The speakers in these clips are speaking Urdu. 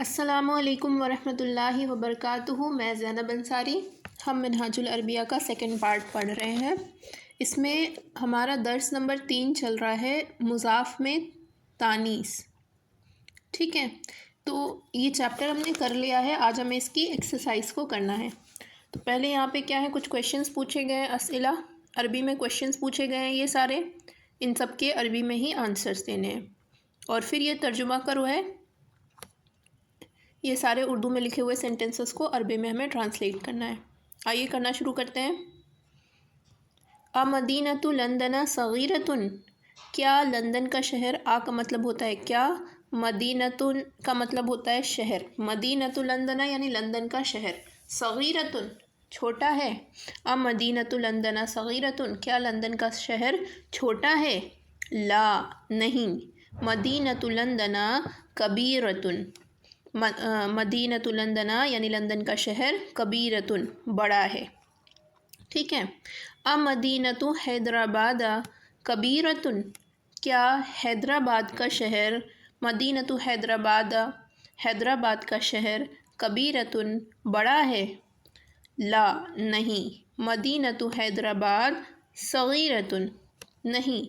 السلام علیکم ورحمۃ اللہ وبرکاتہ۔ میں زینب انصاری، ہم منہاج العربیہ کا سیکنڈ پارٹ پڑھ رہے ہیں۔ اس میں ہمارا درس نمبر 3 چل رہا ہے، مضاف میں تانیث۔ ٹھیک ہے، تو یہ چیپٹر ہم نے کر لیا ہے، آج ہمیں اس کی ایکسرسائز کو کرنا ہے۔ تو پہلے یہاں پہ کیا ہے، کچھ کویشچنس پوچھے گئے ہیں، اسئلہ عربی میں کویشچنس پوچھے گئے ہیں، یہ سارے ان سب کے عربی میں ہی آنسرس دینے ہیں، اور پھر یہ ترجمہ کرو ہے، یہ سارے اردو میں لکھے ہوئے سینٹنسز کو عربی میں ہمیں ٹرانسلیٹ کرنا ہے۔ آئیے کرنا شروع کرتے ہیں۔ مدینۃ لندن صغیرۃ، کیا لندن کا شہر، آ کا مطلب ہوتا ہے کیا، مدینۃ کا مطلب ہوتا ہے شہر، مدینۃ لندن یعنی لندن کا شہر، صغیرۃ چھوٹا ہے، مدینۃ لندن صغیرۃ، کیا لندن کا شہر چھوٹا ہے، لا نہیں، مدینۃ لندن کبیرۃ، مدینۃ لندن یعنی لندن کا شہر، کبیرۃ بڑا ہے۔ ٹھیک ہے، مدینۃ حیدرآباد کبیرۃ، کیا حیدرآباد کا شہر، مدینۃ حیدرآباد حیدرآباد کا شہر، کبیرۃ بڑا ہے، لا نہیں، مدینۃ حیدرآباد صغیرۃ، نہیں،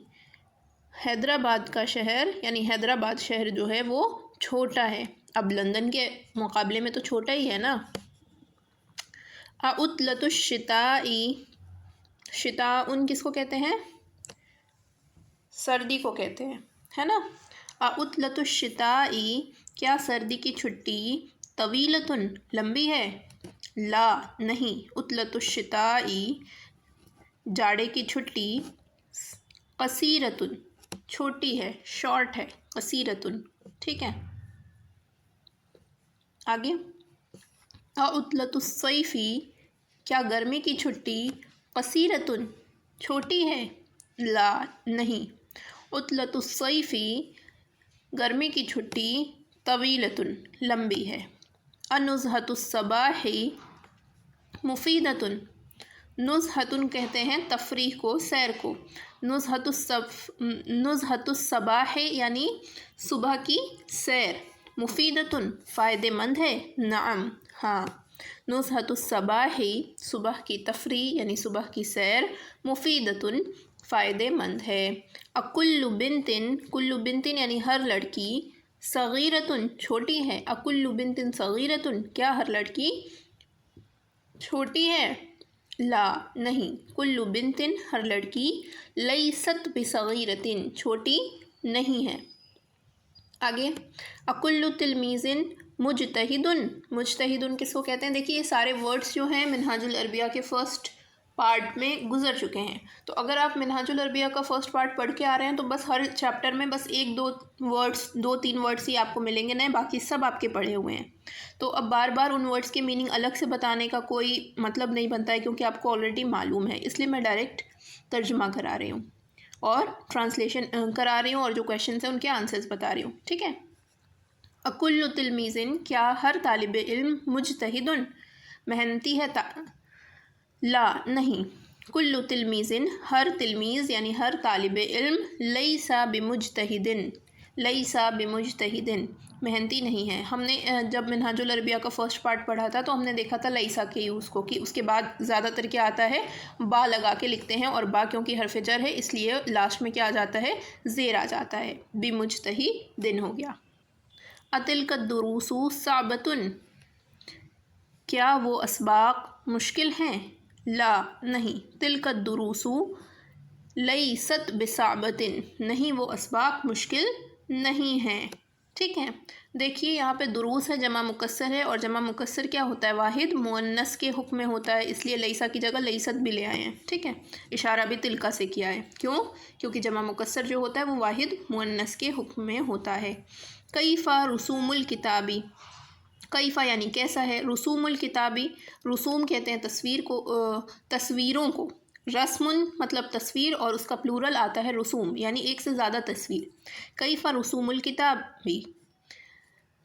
حیدرآباد کا شہر یعنی حیدرآباد شہر جو ہے وہ چھوٹا ہے۔ اب لندن کے مقابلے میں تو چھوٹا ہی ہے نا۔ عطلۃ الشتاء، شتاء کس کو کہتے ہیں، سردی کو کہتے ہیں، ہے نا۔ عطلۃ الشتاء، کیا سردی کی چھٹی، طویلۃ لمبی ہے، لا نہیں، عطلۃ الشتاء جاڑے کی چھٹی، قصیرۃ چھوٹی ہے، شارٹ ہے، قصیرۃ۔ ٹھیک ہے، آگے، عطلۃ الصیف، کیا گرمی کی چھٹی، قصیرۃ چھوٹی ہے، لا نہیں، عطلۃ الصیف گرمی کی چھٹی، طویلۃ لمبی ہے۔ نزہۃ الصباح مفیدۃ، نزہۃ کہتے ہیں تفریح کو، سیر کو، نزہۃ الصباح یعنی صبح کی سیر، مفیدۃ فائدہ مند ہے، نعم ہاں، نزہۃ الصباح صبح کی تفریح یعنی صبح کی سیر، مفیدۃ فائدہ مند ہے۔ کل بنت، کل بنت یعنی ہر لڑکی، صغیرۃ چھوٹی ہے، کل بنت صغیرۃ، کیا ہر لڑکی چھوٹی ہے، لا نہیں، کل بنت ہر لڑکی، لیست بصغیرۃ چھوٹی نہیں ہے۔ آگے، کل تلمیذ مجتہد، مجتہد کس کو کہتے ہیں، دیکھیے یہ سارے ورڈز جو ہیں منہاج العربیہ کے فرسٹ پارٹ میں گزر چکے ہیں، تو اگر آپ منہاج العربیہ کا فرسٹ پارٹ پڑھ کے آ رہے ہیں تو بس ہر چیپٹر میں بس ایک دو تین ورڈز ہی آپ کو ملیں گے، نہیں باقی سب آپ کے پڑھے ہوئے ہیں۔ تو اب بار بار ان ورڈز کے میننگ الگ سے بتانے کا کوئی مطلب نہیں بنتا ہے، کیونکہ آپ کو آلریڈی معلوم ہے، اس لیے میں ڈائریکٹ ترجمہ کرا رہی ہوں اور ٹرانسلیشن کرا رہی ہوں، اور جو کویشچنس ہیں ان کے آنسرز بتا رہی ہوں۔ ٹھیک ہے، کل تلمیذ، کیا ہر طالب علم، مجتہد محنتی ہے، لا نہیں، کل تلمیذ ہر تلمیذ یعنی ہر طالب علم، لیس بمجتہد، لیس بمجتہد محنتی نہیں ہے۔ ہم نے جب منہاج العربیہ کا فرسٹ پارٹ پڑھا تھا تو ہم نے دیکھا تھا لیسا کے یوز کو، کہ اس کے بعد زیادہ تر کیا آتا ہے، با لگا کے لکھتے ہیں، اور با کیونکہ حرف جر ہے اس لیے لاسٹ میں کیا آ جاتا ہے، زیر آ جاتا ہے، بمجتہد ہو گیا۔ تلک الدروس صعبۃ، کیا وہ اسباق مشکل ہیں، لا نہیں، تلک الدروس لیست بصعبۃ، نہیں وہ اسباق مشکل نہیں ہیں۔ ٹھیک ہے، دیکھیے یہاں پہ دروس ہے، جمع مکسر ہے، اور جمع مکسر کیا ہوتا ہے، واحد مؤنث کے حکم میں ہوتا ہے، اس لیے لیسا کی جگہ لیست بھی لے آئے ہیں۔ ٹھیک ہے، اشارہ بھی تلکا سے کیا ہے، کیوں، کیونکہ جمع مکسر جو ہوتا ہے وہ واحد مؤنث کے حکم میں ہوتا ہے۔ کیف رسوم الکتابی، کیف یعنی کیسا ہے، رسوم الکتابی، رسوم کہتے ہیں تصویر کو، تصویروں کو، رسم مطلب تصویر، اور اس کا پلورل آتا ہے رسوم یعنی ایک سے زیادہ تصویر۔ کیف رسوم الکتابی،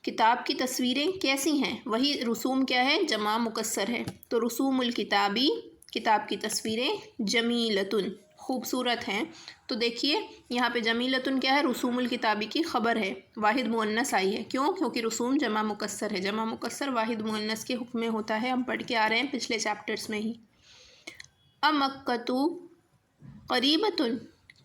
کتاب کی تصویریں کیسی ہیں، وہی رسوم کیا ہے، جمع مکسر ہے، تو رسوم الکتابی کتاب کی تصویریں، جمیلۃ خوبصورت ہیں. تو دیکھیے یہاں پہ جمیلتن کیا ہے؟ رسوم الکتابی کی خبر ہے، واحد مؤنث آئی ہے. کیوں؟ کیونکہ رسوم جمع مکسر ہے، جمع مکسر واحد مؤنث کے حکم میں ہوتا ہے. ہم پڑھ کے آ رہے ہیں پچھلے چیپٹرز میں ہی. امکتو قریبتن،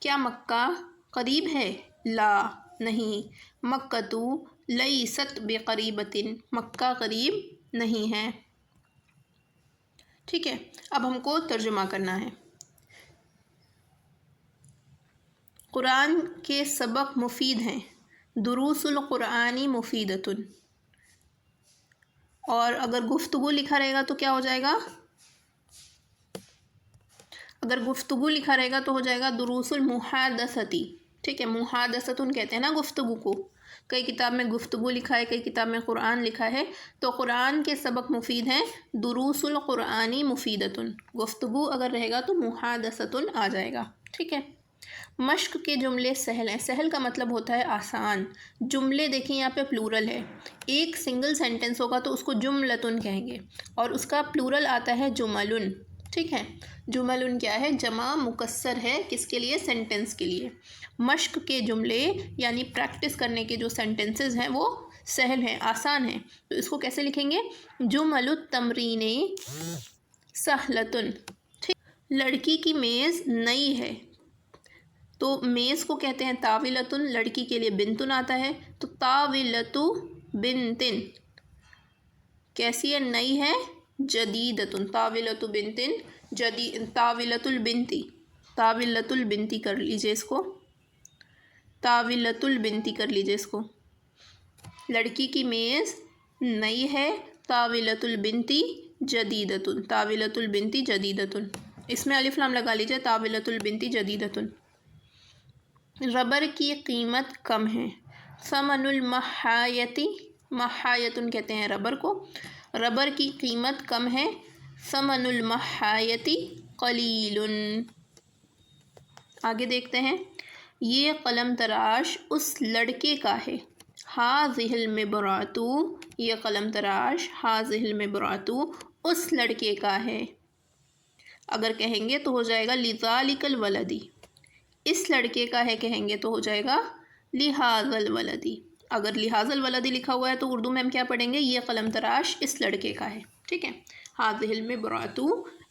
کیا مکہ قریب ہے؟ لا، نہیں. مکتو لیست بقریبتن، مکہ قریب نہیں ہے. ٹھیک ہے، اب ہم کو ترجمہ کرنا ہے. قرآن کے سبق مفید ہیں. دروس القرآنی مفیدتن. اور اگر گفتگو لکھا رہے گا تو کیا ہو جائے گا؟ اگر گفتگو لکھا رہے گا تو ہو جائے گا دروس المحادثتی. ٹھیک ہے، محادثتن کہتے ہیں نا گفتگو کو. کئی کتاب میں گفتگو لکھا ہے، کئی کتاب میں قرآن لکھا ہے. تو قرآن کے سبق مفید ہیں. دروس القرآنی مفیدتن، گفتگو اگر رہے گا تو محادثتن آ جائے گا. ٹھیک ہے. مشق کے جملے سہل ہیں. سہل کا مطلب ہوتا ہے آسان. جملے دیکھیں یہاں پہ پلورل ہے. ایک سنگل سینٹنس ہوگا تو اس کو جملتن کہیں گے، اور اس کا پلورل آتا ہے جملن. ٹھیک ہے، جملن کیا ہے؟ جمع مکسر ہے. کس کے لیے؟ سینٹنس کے لیے. مشق کے جملے یعنی پریکٹس کرنے کے جو سینٹنسز ہیں وہ سہل ہیں، آسان ہیں. تو اس کو کیسے لکھیں گے؟ جمل التمرین سہلتن. ٹھیک، لڑکی کی میز نئی ہے تو میز کو کہتے ہیں طاولتن. لڑکی کے لیے بنتن آتا ہے تو طاولتو بنتن. کیسی ہے؟ نئی ہے. جدیدتن. طاولتو بنتن طاولت البنتی. طاولت البنتی کر لیجئے اس کو. طاولت البنتی کر لیجئے اس کو. لڑکی کی میز نئی ہے. طاولت البنتی جدیدتن. طاولت البنتی جدیدتن. اس میں الف لام لگا لیجئے. طاولت البنتی جدیدتن. ربر کی قیمت کم ہے. ثمن المحایتی. محایتن کہتے ہیں ربر کو. ربر کی قیمت کم ہے. ثمن المحایتی قلیل. آگے دیکھتے ہیں. یہ قلم تراش اس لڑکے کا ہے. ہاذہ المبرۃ. یہ قلم تراش ہاذہ المبرۃ اس لڑکے کا ہے. اگر کہیں گے تو ہو جائے گا لذالک الولدی. اس لڑکے کا ہے کہیں گے تو ہو جائے گا لہذا الولدی. اگر لہذا الولدی لکھا ہوا ہے تو اردو میں ہم کیا پڑھیں گے؟ یہ قلم تراش اس لڑکے کا ہے. ٹھیک ہے، ہاذہ المبرۃ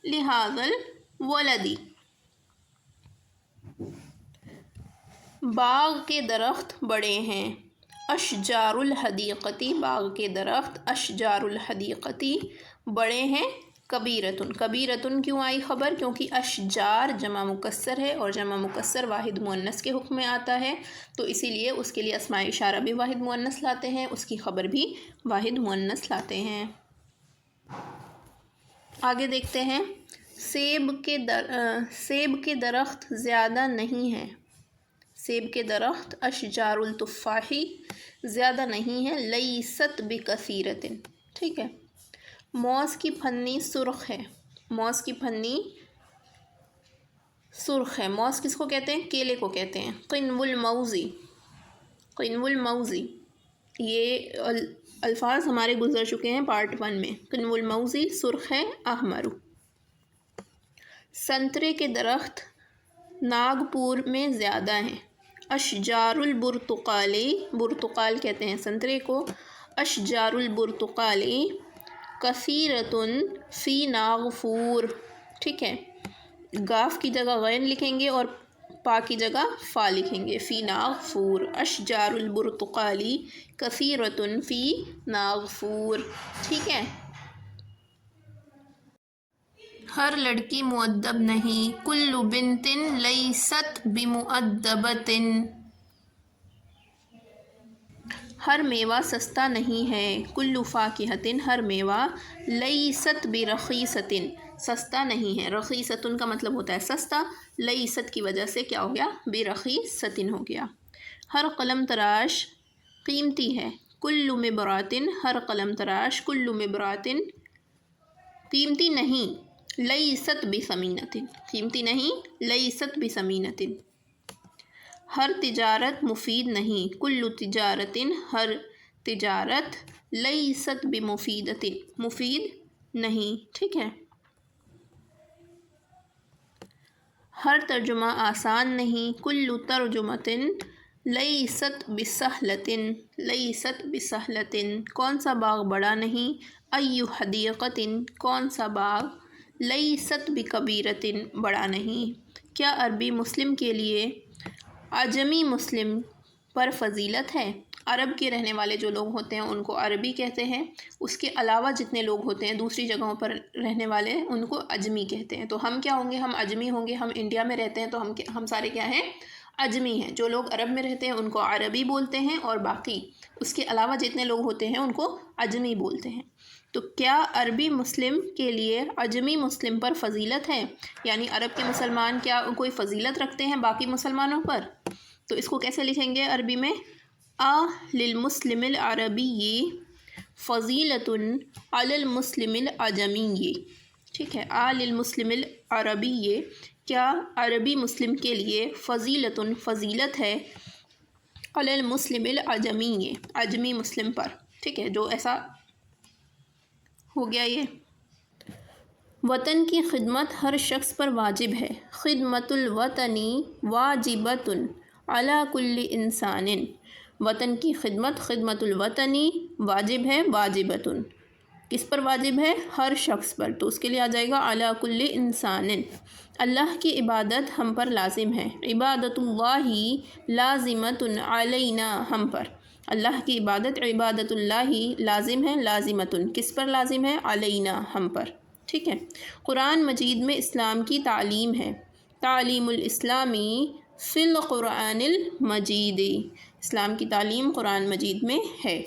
لہذا الولدی. باغ کے درخت بڑے ہیں. اشجار الحدیقتی. باغ کے درخت اشجار الحدیقتی بڑے ہیں. کبیرتن. کبیرتن کیوں آئی خبر؟ کیونکہ اشجار جمع مکسر ہے اور جمع مکسر واحد مؤنث کے حکم میں آتا ہے، تو اسی لیے اس کے لیے اسماء اشارہ بھی واحد مؤنث لاتے ہیں، اس کی خبر بھی واحد مؤنث لاتے ہیں. آگے دیکھتے ہیں. سیب کے درخت زیادہ نہیں ہیں. سیب کے درخت اشجار التفاحی زیادہ نہیں ہے. لیست بکثیرۃ. ٹھیک ہے. موز کی پھنی سرخ ہے. موز کی پھنی سرخ ہے. موز کس کو کہتے ہیں؟ کیلے کو کہتے ہیں. قنو الموزی. قنو الموزی. یہ الفاظ ہمارے گزر چکے ہیں پارٹ 1 میں. قنو الموزی سرخ ہے. احمر. سنترے کے درخت ناگپور میں زیادہ ہیں. اشجار البرتقالی. برتقال کہتے ہیں سنترے کو. اشجار البرتقالی کثیرتن فی ناگفور. ٹھیک ہے، گاف کی جگہ غین لکھیں گے اور پا کی جگہ فا لکھیں گے. فی ناگفور. اشجار البرتقالی کثیرتن فی ناگفور. ٹھیک ہے. ہر لڑکی مؤدب نہیں. کل بنت لیست بمؤدبۃ. ہر میوہ سستا نہیں ہے. کل فاکہۃ. ہر میوہ. لیست برخیصۃ. سستا نہیں ہے. رخیصۃ کا مطلب ہوتا ہے سستا. لیست کی وجہ سے کیا ہو گیا؟ برخیصۃ ہو گیا. ہر قلم تراش قیمتی ہے. کل مبرۃ. ہر قلم تراش. کل مبرۃ قیمتی نہیں. لیست بثمینۃ. قیمتی نہیں. لیست بثمینۃ. ہر تجارت مفید نہیں. کل تجارت. ہر تجارت. لیست بمفیدۃ. مفید نہیں. ٹھیک ہے. ہر ترجمہ آسان نہیں، کل ترجمتن لیست بسہلتن، لیست بسہلتن، کون سا باغ بڑا نہیں، ای حدیقتن، کون سا باغ، لیست بکبیرتن، بڑا نہیں۔ کیا عربی مسلم کے لیے عجمی مسلم پر فضیلت ہے؟ عرب کے رہنے والے جو لوگ ہوتے ہیں ان کو عربی کہتے ہیں، اس کے علاوہ جتنے لوگ ہوتے ہیں دوسری جگہوں پر رہنے والے ان کو عجمی کہتے ہیں۔ تو ہم کیا ہوں گے؟ ہم عجمی ہوں گے۔ ہم انڈیا میں رہتے ہیں تو ہم سارے کیا ہیں؟ عجمی ہیں۔ جو لوگ عرب میں رہتے ہیں ان کو عربی بولتے ہیں، اور باقی اس کے علاوہ جتنے لوگ ہوتے ہیں ان کو عجمی بولتے ہیں۔ تو کیا عربی مسلم کے لیے عجمی مسلم پر فضیلت ہے؟ یعنی عرب کے مسلمان کیا کوئی فضیلت رکھتے ہیں باقی مسلمانوں پر؟ تو اس کو کیسے لکھیں گے عربی میں؟ للمسلم العربی فضیلۃ علی المسلم العجمی، ٹھیک ہے؟ للمسلم العربی، کیا عربی مسلم کے لیے فضیلۃ فضیلت ہے، علی المسلم العجمی، عجمی مسلم پر، ٹھیک ہے؟ جو ایسا ہو گیا یہ۔ وطن کی خدمت ہر شخص پر واجب ہے، خدمت الوطنی واجبۃ علی کل انسان، وطن کی خدمت، خدمت الوطنی واجب ہے، واجبۃ کس پر واجب ہے؟ ہر شخص پر، تو اس کے لیے آ جائے گا علی کل انسان۔ اللہ کی عبادت ہم پر لازم ہے، عبادت اللہ لازمۃ علینا، ہم پر اللہ کی عبادت، عبادت اللہ لازم ہے، لازمۃ کس پر لازم ہے؟ علینا، ہم پر، ٹھیک ہے؟ قرآن مجید میں اسلام کی تعلیم ہے، تعلیم الاسلامی فی القرآن المجید، اسلام کی تعلیم قرآن مجید میں ہے۔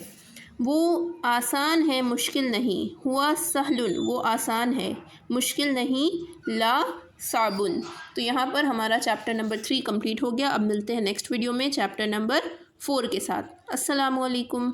وہ آسان ہے، مشکل نہیں، ہوا سہل، وہ آسان ہے، مشکل نہیں، لا صعب۔ تو یہاں پر ہمارا چیپٹر نمبر 3 کمپلیٹ ہو گیا۔ اب ملتے ہیں نیکسٹ ویڈیو میں چیپٹر نمبر 4 کے ساتھ۔ السلام علیکم۔